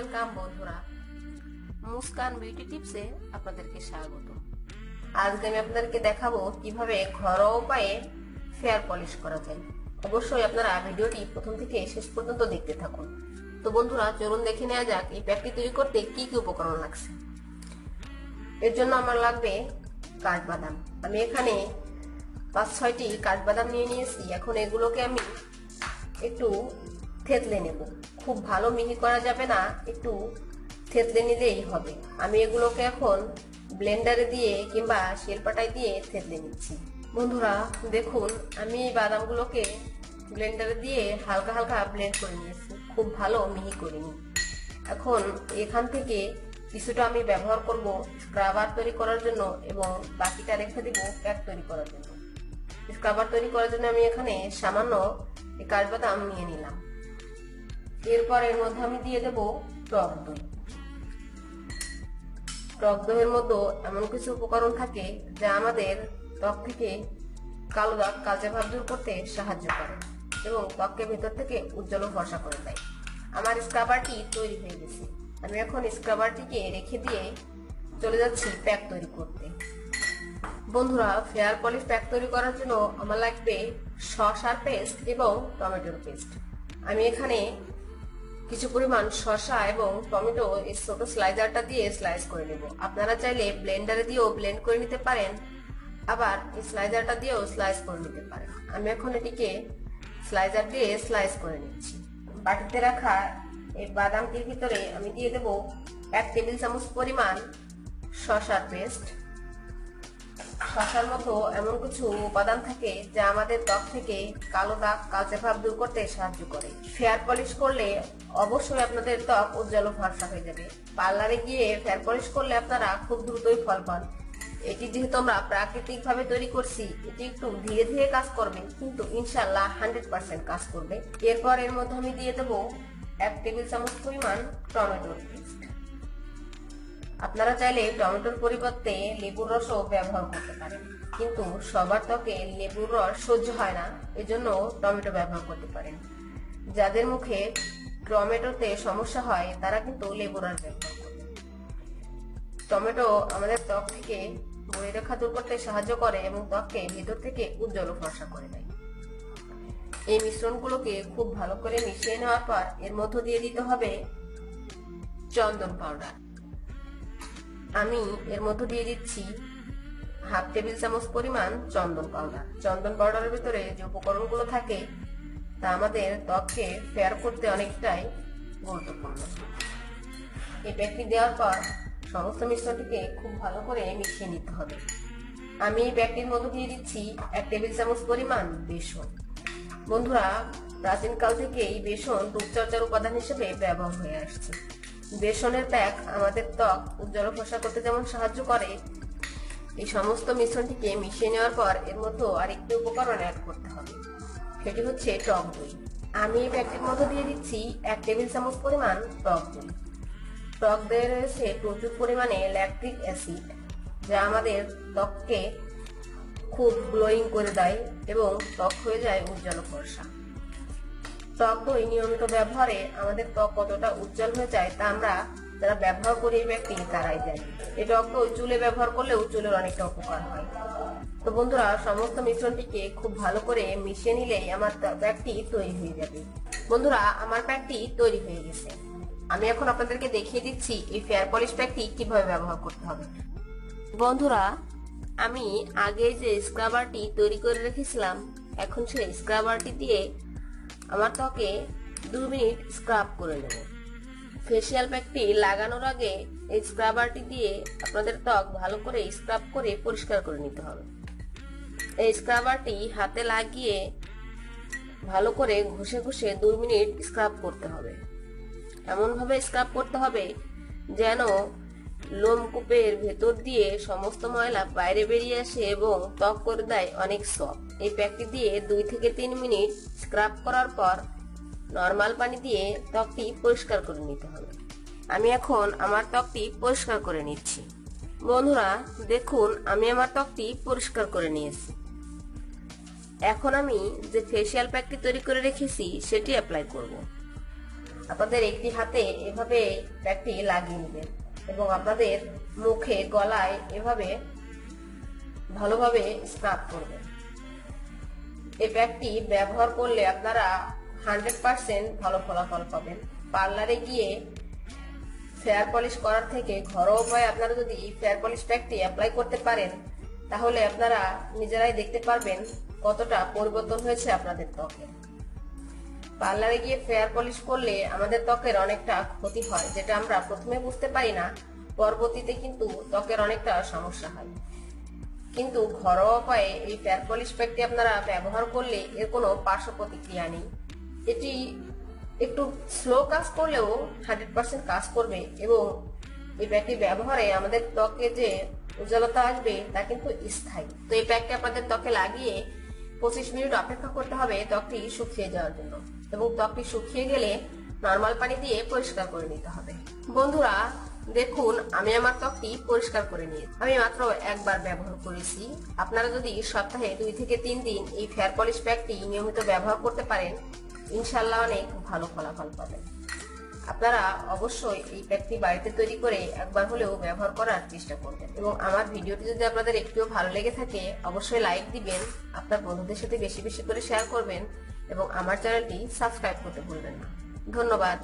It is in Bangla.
ওয়েলকাম বন্ধুরা, মুস্কান বিউটি টিপসে আপনাদেরকে স্বাগত। আজকে আমি আপনাদেরকে দেখাবো কিভাবে ঘরোয়া উপায়ে ফেয়ার পলিশ করা যায়। অবশ্যই আপনারা ভিডিওটি প্রথম থেকে শেষ পর্যন্ত দেখতে থাকুন। তো বন্ধুরা, চলুন দেখে নেওয়া যাক এই প্যাকটি তৈরি করতে কি কি উপকরণ লাগছে। এর জন্য আমার লাগবে কাঠবাদাম। আমি এখানে 5-6টি কাঠবাদাম নিয়ে নিয়েছি। এখন এগুলোকে আমি একটু থেতলে নেব। খুব ভালো মিহি করা যাবে না, একটু থেতলে নিলেই হবে। আমি এগুলোকে এখন ব্লেন্ডারে দিয়ে কিংবা শিলপাটায় দিয়ে থেতলে নিচ্ছি। বন্ধুরা দেখুন, আমি এই বাদামগুলোকে ব্লেন্ডারে দিয়ে হালকা হালকা ব্লেন্ড করে নিয়েছি, খুব ভালো মিহি করিনি। এখন এখান থেকে কিছুটা আমি ব্যবহার করব স্ক্রাবার তৈরি করার জন্য এবং বাকিটা রেখে দিব প্যাক তৈরি করার জন্য। স্ক্রাবার তৈরি করার জন্য আমি এখানে সামান্য কাঠবাদাম নিয়ে নিলাম। এরপর এর মধ্যে আমি দিয়ে দেব টক দই। টক দইয়ের মধ্যে এমন কিছু উপকরণ থাকে যা আমাদের ত্বক থেকে কালো দাগ কালচে ভাব দূর করতে সাহায্য করে এবং ত্বককে ভেতর থেকে উজ্জ্বল ও ফর্সা করে দেয়। আমার স্ক্রাবারটি তৈরি হয়ে গেছে। আমি এখন স্ক্রাবারটিকে রেখে দিয়ে চলে যাচ্ছি প্যাক তৈরি করতে। বন্ধুরা, ফেয়ার পলিশ প্যাক তৈরি করার জন্য আমার লাগবে শসার পেস্ট এবং টমেটোর পেস্ট। আমি এখানে কিছু পরিমাণ শসা এবং টমেটো এই ছোট স্লাইজারটা দিয়ে স্লাইস করে নেব। আপনারা চাইলে ব্লেন্ডারে দিয়েও ব্লেন্ড করে নিতে পারেন, আবার এই স্লাইজারটা দিয়েও স্লাইস করে নিতে পারেন। আমি এখন এটিকে স্লাইজার দিয়ে স্লাইস করে নিচ্ছি। বাটিতে রাখা এই বাদামটির ভিতরে আমি দিয়ে দেব 1 টেবিল চামচ পরিমাণ শসার পেস্ট। শসার মতো এমন কিছু উপাদান থাকে যা আমাদের ত্বক থেকে কালো দাগ কালচে ভাব দূর করতে সাহায্য করে। ফেয়ার পলিশ করলে অবশ্যই আপনাদের ত্বক উজ্জ্বল ও ফর্সা হয়ে যাবে। পার্লারে গিয়ে ফেয়ার পলিশ করলে আপনারা খুব দ্রুতই ফল পান। এটি যেহেতু আমরা প্রাকৃতিক ভাবে তৈরি করছি, এটি একটু ধীরে ধীরে কাজ করবে, কিন্তু ইনশাআল্লাহ 100% কাজ করবে। এরপর এর মধ্যে আমি দিয়ে দেব 1 টেবিল চামচ পরিমাণ টমেটোর পেস্ট। আপনারা চাইলে টমেটোর পরিবর্তে লেবুর রসও ব্যবহার করতে পারেন, কিন্তু সবার ত্বকে লেবুর রস সহ্য হয় না, এজন্য টমেটো ব্যবহার করতে পারেন। যাদের মুখে টমেটোতে সমস্যা হয় তারা কিন্তু লেবুর রস ব্যবহার করবেন। টমেটো আমাদের ত্বক থেকে বলিরেখা দূর করতে সাহায্য করে এবং ত্বককে ভেতর থেকে উজ্জ্বল ও ফর্সা করে দেয়। এই মিশ্রণগুলোকে খুব ভালো করে মিশিয়ে নেওয়ার পর এর মধ্যে দিয়ে দিতে হবে চন্দন পাউডার। আমি এর মধ্যে দিয়ে দিচ্ছি 1/2 টেবিল চামচ পরিমাণ চন্দন পাউডার। চন্দন পাউডারের ভিতরে যে উপকরণগুলো থাকে তা আমাদের ত্বককে ফেয়ার করতে অনেকটাই গুরুত্বপূর্ণ। এই প্যাকটি দেওয়ার পর সমস্ত মিশ্রণটিকে খুব ভালো করে মিশিয়ে নিতে হবে। আমি এই প্যাকটির মধ্যে দিয়ে দিচ্ছি 1 টেবিল চামচ পরিমাণ বেসন। বন্ধুরা, প্রাচীনকাল থেকেই বেসন রূপচর্চার উপাদান হিসেবে ব্যবহার হয়ে আসছে। বেসনের প্যাক আমাদের ত্বক উজ্জ্বল ফর্সা করতে যেমন সাহায্য করে, এই সমস্ত মিশ্রণটিকে মিশিয়ে নেওয়ার পর এর মধ্যে আরেকটি উপকরণ অ্যাড করতে হবে, সেটি হচ্ছে টক দই। আমি এই প্যাকটির মধ্যে দিয়ে দিচ্ছি 1 টেবিল চামচ পরিমাণ টক দই। টক দইয়ে রয়েছে প্রচুর পরিমাণে ল্যাকটিক অ্যাসিড, যা আমাদের ত্বককে খুব গ্লোয়িং করে দেয় এবং ত্বক হয়ে যায় উজ্জ্বল ফর্সা। টক দই নিয়মিত ব্যবহারে আমাদের ত্বক কতটা উজ্জ্বল হয়ে যায় তা আমরা যারা ব্যবহার করি এই ব্যক্তি তারাই জানি। এই টক দই চুলে ব্যবহার করলেও চুলের অনেকটা উপকার হয়। তো বন্ধুরা, সমস্ত মিশ্রণটিকে খুব ভালো করে মিশিয়ে নিলেই আমার প্যাকটি তৈরি হয়ে যাবে। বন্ধুরা, আমার প্যাকটি তৈরি হয়ে গেছে। আমি এখন আপনাদেরকে দেখিয়ে দিচ্ছি এই ফেয়ার পলিশ প্যাকটি কিভাবে ব্যবহার করতে হবে। বন্ধুরা, আমি আগে যে স্ক্রাবারটি তৈরি করে রেখেছিলাম, এখন সেই স্ক্রাবারটি দিয়ে আমার ত্বকে 2 মিনিট স্ক্রাব করে নেব। ফেসিয়াল প্যাকটি লাগানোর আগে এই স্ক্রাবারটি দিয়ে আপনাদের ত্বক ভালো করে স্ক্রাব করে পরিষ্কার করে নিতে হবে। এই স্ক্রাবারটি হাতে লাগিয়ে ভালো করে ঘষে ঘষে 2 মিনিট স্ক্রাব করতে হবে। এমনভাবে স্ক্রাব করতে হবে যেন লোমকূপের ভেতর দিয়ে সমস্ত ময়লা বাইরে বেরিয়ে আসে এবং ত্বক করে দেয় অনেক সফট। এই প্যাকটি দিয়ে 2 থেকে 3 মিনিট স্ক্রাব করার পর নরমাল পানি দিয়ে ত্বকটি পরিষ্কার করে নিতে হবে। আমি এখন আমার ত্বকটি পরিষ্কার করে নিচ্ছি। বন্ধুরা দেখুন, আমি আমার ত্বকটি পরিষ্কার করে নিয়েছি। এখন আমি যে ফেসিয়াল প্যাকটি তৈরি করে রেখেছি সেটি অ্যাপ্লাই করব। আপনাদের একটি হাতে এভাবে প্যাকটি লাগিয়ে নেবেন এবং আপনাদের মুখে গলায় এভাবে ভালোভাবে স্ক্রাব করবেন। এই প্যাকটি ব্যবহার করলে আপনারা 100% ভালো ফলাফল পাবেন। পার্লারে গিয়ে ফেয়ার পলিশ করার থেকে ঘরোয়া উপায়ে আপনারা যদি ফেয়ার পলিশ প্যাকটি অ্যাপ্লাই করতে পারেন তাহলে আপনারা নিজেরাই দেখতে পারবেন কতটা পরিবর্তন হয়েছে আপনাদের ত্বকে। পার্লারে গিয়ে ফেয়ার পলিশ করলে আমাদের ত্বকের অনেকটা ক্ষতি হয়, যেটা আমরা প্রথমে বুঝতে পারি না, পরবর্তীতে কিন্তু ত্বকের অনেকটা সমস্যা হয়। কিন্তু ঘরোয়া উপায়ে এই ফেয়ার পলিশ প্যাকটি আপনারা ব্যবহার করলে এর কোনো পার্শ্ব প্রতিক্রিয়া নেই। এটি একটু স্লো কাজ করলেও 100% কাজ করবে এবং এই প্যাকটি ব্যবহারে আমাদের ত্বকে যে উজ্জ্বলতা আসবে তা কিন্তু স্থায়ী। তো এই প্যাকটি আপনাদের ত্বকে লাগিয়ে 25 মিনিট অপেক্ষা করতে হবে ত্বকটি শুকিয়ে যাওয়ার জন্য, এবং ত্বকটি শুকিয়ে গেলে নর্মাল পানি দিয়ে পরিষ্কার করে নিতে হবে। বন্ধুরা দেখুন, আমি আমার ত্বকটি পরিষ্কার করে নিয়েছি। আমি মাত্র একবার ব্যবহার করেছি। আপনারা যদি সপ্তাহে 2 থেকে 3 দিন এই ফেয়ার পলিশ প্যাকটি নিয়মিত ব্যবহার করতে পারেন, ইনশাআল্লাহ অনেক ভালো ফলাফল পাবেন। আপনারা অবশ্যই এই প্যাকটি বাড়িতে তৈরি করে একবার হলেও ব্যবহার করার চেষ্টা করবেন, এবং আমার ভিডিওটি যদি আপনাদের একটুও ভালো লেগে থাকে অবশ্যই লাইক দিবেন, আপনার বন্ধুদের সাথে বেশি বেশি করে শেয়ার করবেন এবং আমার চ্যানেলটি সাবস্ক্রাইব করতে ভুলবেন না। ধন্যবাদ।